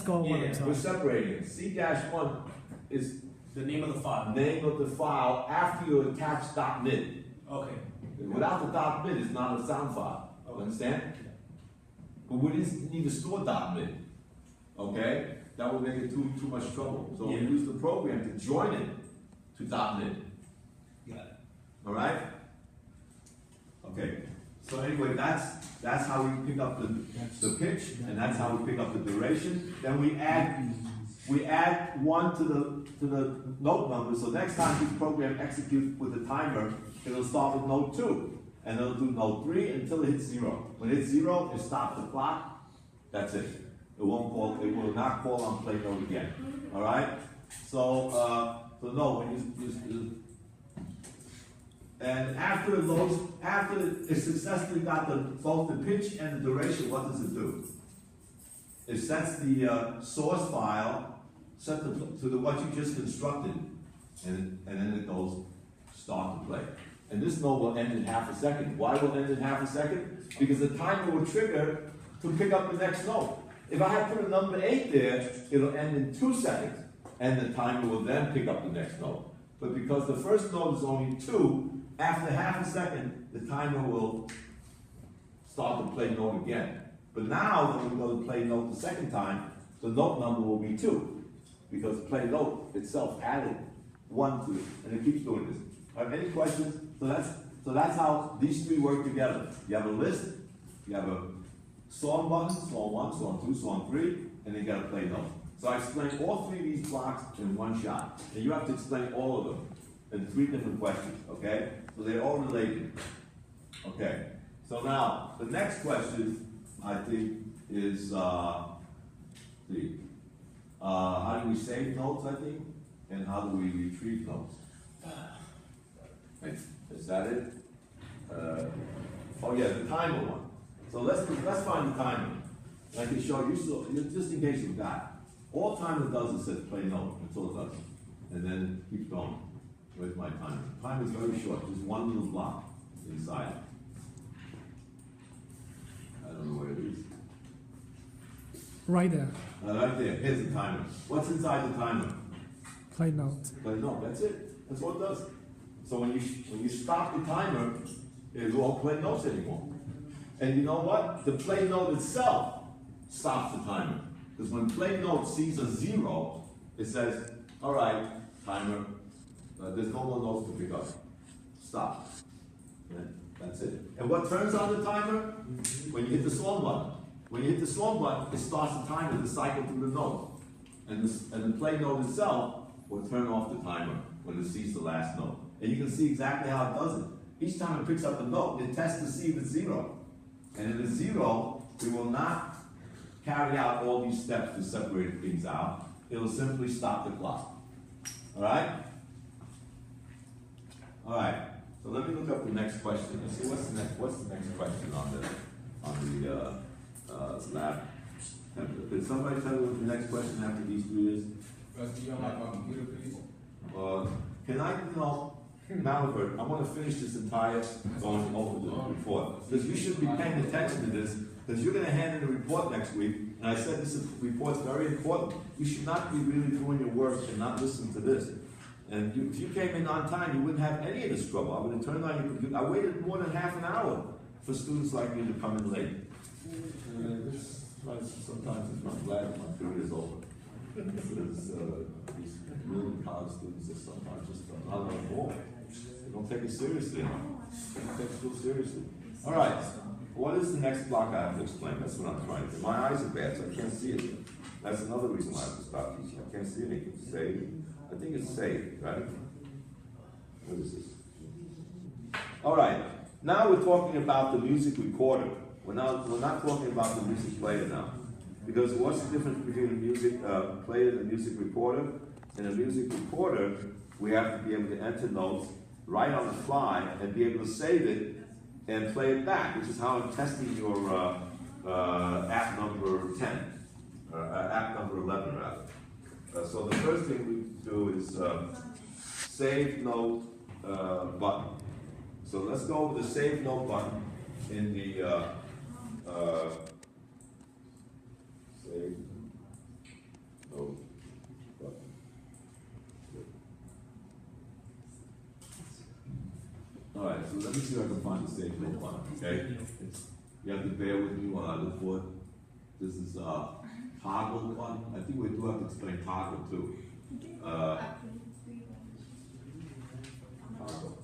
underscore 1. Yeah, I'm We're sorry. separating it. C-1 is the name of the file. name of the file after you attach .mid. Okay. Without the .mid, it's not a sound file. You Okay. understand? But we didn't need to store .mid. Okay? That would make it too much trouble. So we Yeah. use the program to join it to .mid. Got it. All right? Okay. So anyway, that's how we pick up the pitch, and that's how we pick up the duration. Then we add 1 to the note number. So next time this program executes with the timer, it'll start with note 2, and it'll do note 3 until it hits 0. When it hits 0, it stops the clock. That's it. It will not call on play note again. All right. So no, when you and after it loads, after it successfully got both the pitch and the duration, what does it do? It sets the source file set to what you just constructed, and then it goes start to play. And this note will end in half a second. Why will it end in half a second? Because the timer will trigger to pick up the next note. If I had put a number 8 there, it'll end in 2 seconds, and the timer will then pick up the next note. But because the first note is only 2, after half a second, the timer will start to play note again. But now, when we go to play note the second time, the note number will be 2, because play note itself added 1 to it, and it keeps doing this. Any questions? So that's how these 3 work together. You have a list, you have a song button, song 1, song 2, song 3, and then you got to play note. So I explained all 3 of these blocks in one shot, and you have to explain all of them in 3 different questions, okay? So they're all related. Okay, so now, the next question, I think, is, how do we save notes, I think? And how do we retrieve notes? Is that it? Oh yeah, the timer one. So let's find the timer. And I can show you, so, just in case you forgot. All timer does is says play note, that's all it does. And then it keeps going. Where's my timer? Timer is very short, just one little block inside. I don't know where it is. Right there. Right there, here's the timer. What's inside the timer? Play note. Play note, that's it. That's what it does. So when you stop the timer, it won't play notes anymore. And you know what? The play note itself stops the timer. Because when play note sees a 0, it says, all right, timer, there's no more notes to pick up. Stop. And that's it. And what turns on the timer? When you hit the song button. When you hit the song button, it starts the timer to cycle through the note. And the play note itself will turn off the timer when it sees the last note. And you can see exactly how it does it. Each time it picks up a note, it tests to see if it's 0. And if it's 0, we will not carry out all these steps to separate things out. It will simply stop the clock. All right? All right. So let me look up the next question. Let's see what's the next question on the lab template. Did somebody tell me what the next question after these 3 is? Rusty, on my computer, please. Can I, Malvern, I want to finish this entire going over the report. Because you should be paying attention to this, because you're going to hand in a report next week, and I said this report's very important. You should not be really doing your work and not listen to this. And if you came in on time, you wouldn't have any of this trouble. I would have turned on your computer. I waited more than half an hour for students like you to come in late. Sometimes I'm glad my period is over. Because these really college students are sometimes just not on the ball. They don't take it seriously enough. They don't take school seriously. All right. What is the next block I have to explain? That's what I'm trying to do. My eyes are bad, so I can't see it. That's another reason why I have to stop teaching. I can't see anything. Save. I think it's save, right? What is this? All right. Now we're talking about the music recorder. We're not talking about the music player now. Because what's the difference between a music player and a music recorder? In a music recorder, we have to be able to enter notes right on the fly and be able to save it and play it back, which is how I'm testing your app number 10, or app number 11 rather. So the first thing we do is save note button. So let's go over the save note button in the save so let me see if I can find the stage little button, okay? You have to bear with me while I look for it. This is toggle button. I think we do have to explain toggle too. Toggle.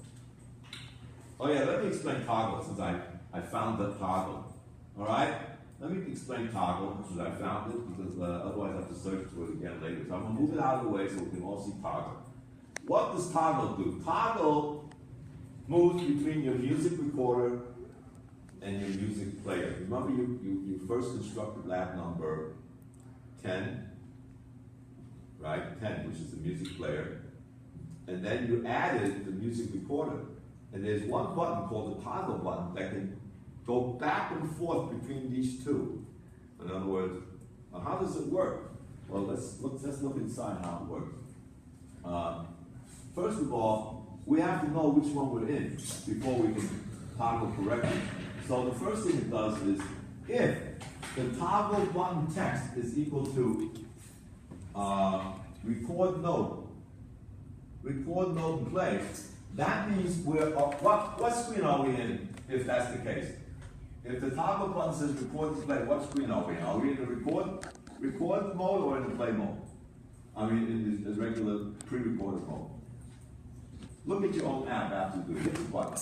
Oh yeah, let me explain toggle since I found the toggle. All right? Let me explain toggle since I found it because otherwise I have to search for it again later. So I'm gonna move it out of the way so we can all see toggle. What does toggle do? Toggle moves between your music recorder and your music player. Remember you first constructed lab number 10, right? 10, which is the music player. And then you added the music recorder. And there's one button called the toggle button that can go back and forth between these two. In other words, how does it work? Well, let's look inside how it works. First of all, we have to know which one we're in before we can toggle correctly. So the first thing it does is, if the toggle button text is equal to record note and play, that means we're, what screen are we in if that's the case? If the toggle button says record and play, what screen are we in? Are we in the record mode or in the play mode? I mean, in the regular pre-recorded mode. Look at your own app after you do it. Hit the button.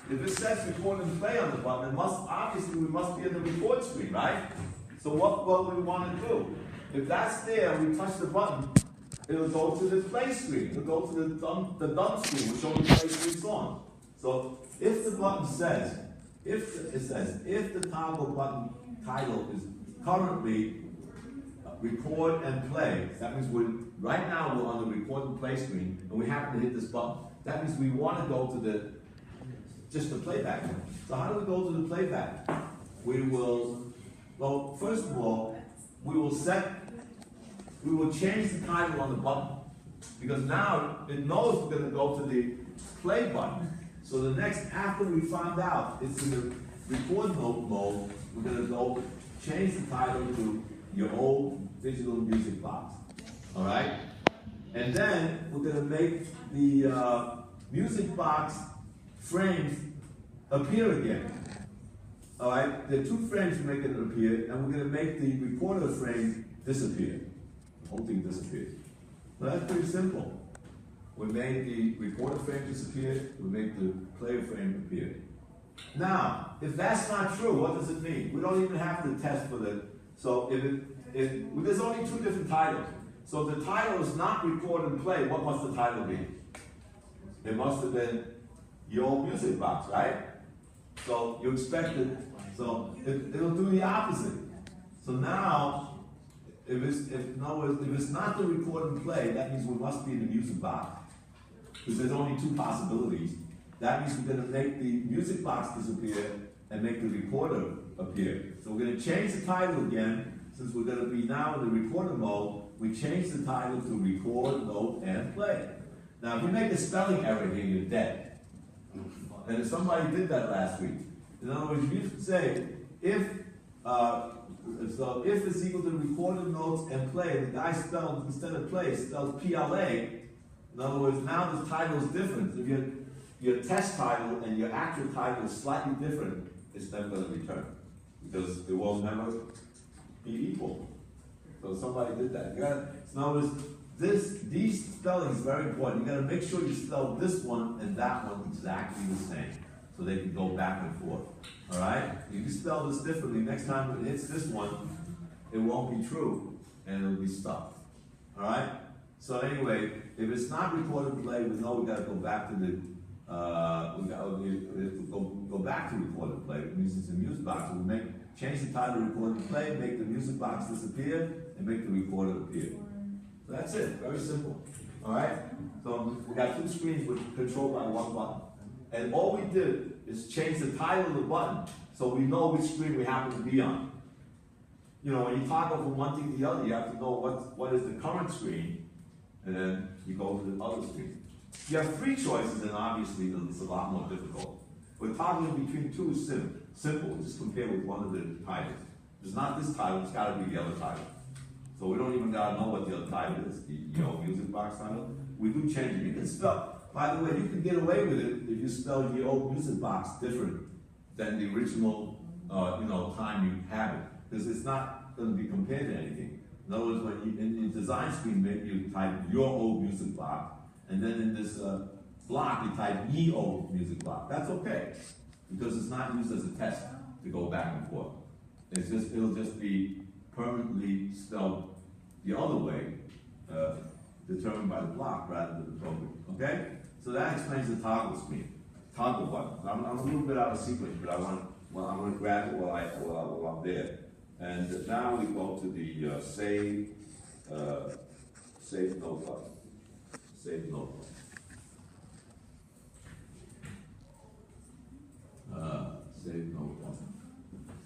If it says record and play on the button, obviously we must be in the record screen, right? So what will we want to do? If that's there, we touch the button, it'll go to the play screen. It'll go to the done screen, which only plays 3 songs. So if the button says, if the toggle button title is currently record and play, that means right now we're on the record and play screen, and we happen to hit this button. That means we want to go to just the playback. So how do we go to the playback? Well, first of all, we will change the title on the button, because now it knows we're going to go to the play button. So the next, after we find out it's in the record mode, we're going to go change the title to your old digital music box. All right? And then we're going to make the music box frames appear again. All right? There are 2 frames making it appear, and we're going to make the recorder frame disappear. The whole thing disappears. Well, that's pretty simple. We made the recorder frame disappear, we make the player frame appear. Now, if that's not true, what does it mean? We don't even have to test for the, so there's only 2 different titles. So if the title is not record and play, what must the title be? It must have been your old music box, right? So you expect it, so it'll do the opposite. So now, if it's not the record and play, that means we must be in the music box. Because there's only 2 possibilities. That means we're going to make the music box disappear and make the recorder appear. So we're going to change the title again. Since we're going to be now in the recorder mode, we change the title to record, note, and play. Now, if you make a spelling error here, you're dead. And if somebody did that last week, in other words, you say, if is equal to recorded notes and play, the guy spelled, instead of play, spells PLA. In other words, now the title is different. If your test title and your actual title is slightly different, it's never going to return. Because it will never be equal. So somebody did that. In other words, these spellings are very important. You got to make sure you spell this one and that one exactly the same, so they can go back and forth. All right? If you spell this differently, next time it hits this one, it won't be true, and it'll be stuck. All right? So anyway, if it's not recorded play, we know we got to go back to the go back to recorded play. It means it's a music box. So we change the title to recorded play, make the music box disappear, and make the recorder appear. So that's it. Very simple. All right. So we got 2 screens which controlled by 1 button, and all we did is change the title of the button so we know which screen we happen to be on. You know, when you toggle from one thing to the other, you have to know what is the current screen, and then you go to the other screen. If you have 3 choices, then obviously it's a lot more difficult. But toggling between 2 is simple. Just compare with one of the titles. If it's not this title, it's got to be the other title. So we don't even got to know what the other title is, the music box title. We do change it. You can spell. By the way, you can get away with it if you spell your old music box different than the original, time you have it, because it's not going to be compared to anything. In other words, when you in design screen, maybe you type your old music block, and then in this block you type ye old music block. That's okay, because it's not used as a test to go back and forth. It'll just be permanently spelled the other way, determined by the block rather than the program. Okay? So that explains the toggle screen. Toggle button. I'm a little bit out of sequence, but I'm going to grab it while I'm there. And now we go to the save note button. Save note button. Save note button.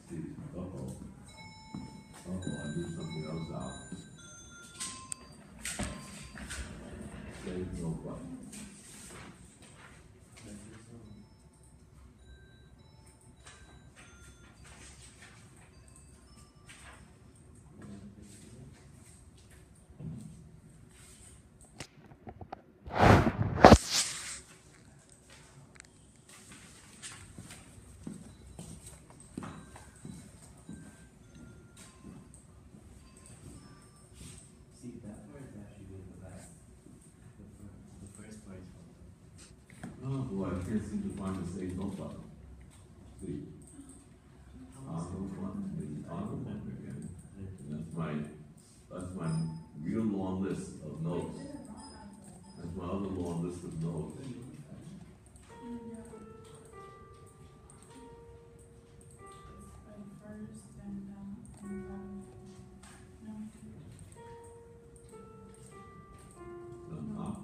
See, uh-oh, I did something else out. Save note button. See, that part is actually in the back. The first part is Oh boy, I can't seem to find the save note button. See, toggle button, maybe toggle button again. And that's my real long list of notes. That's my other long list of notes. I don't know.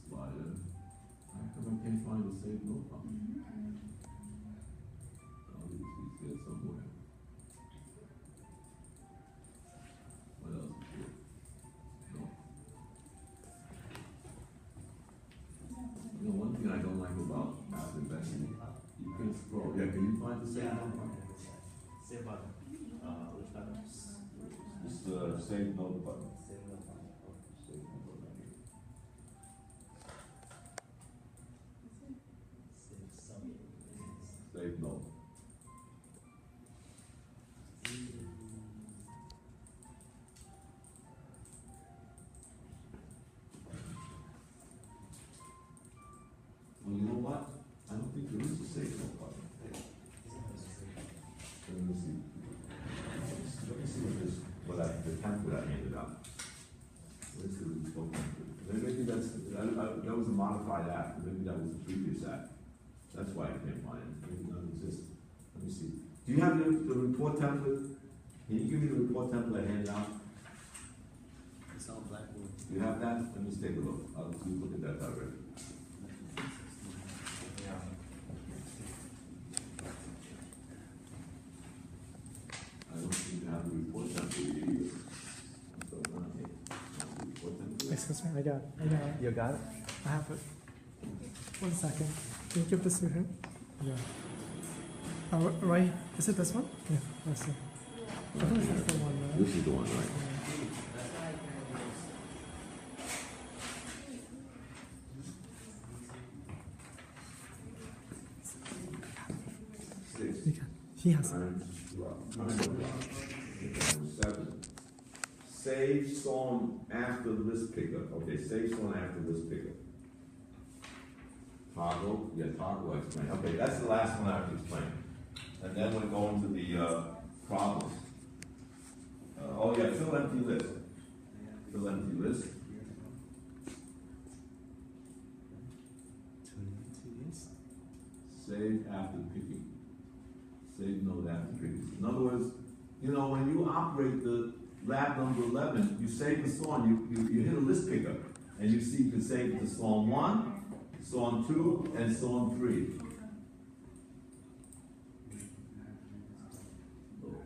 Slider. How come I can't find the save note button? It's here somewhere. What else is here? No. One thing I don't like about Apple Investing, you can scroll. Yeah, can you find the save note button? save button. Which button? This save note button. Save button. Save note button right here. Save some. Save note. Well, you know what? I don't think there is a save note button. Let me see. Let me see the template I handed out. Let's see what it's spoken to. Maybe that was a modified app. Maybe that was the previous app. That's why I can't find it. Maybe it doesn't exist. Let me see. Do you have the report template? Can you give me the report template I handed out? It's all blackboard. Do you have that? Let me just take a look. I'll look at that already. I don't seem to have the report template either. So, report template. Excuse me, I got it. You got it? I have it. 1 second. Can you give this to him? Yeah. Right, is it this one? Yeah, that's it. I think this is the one, right? This is the one, right? Six. You can. He has it. 7. Save song after list picker. Okay, save song after list picker. Toggle, toggle I explained. Okay, that's the last one I have to explain. And then we're going to the problems. Fill empty list. Fill empty list. Save after picking. Save note after picking. In other words, when you operate the lab number 11, you save the song, you hit a list picker, and you see you can save it to song 1, song 2, and song 3.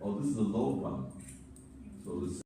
Oh, this is a load button. So this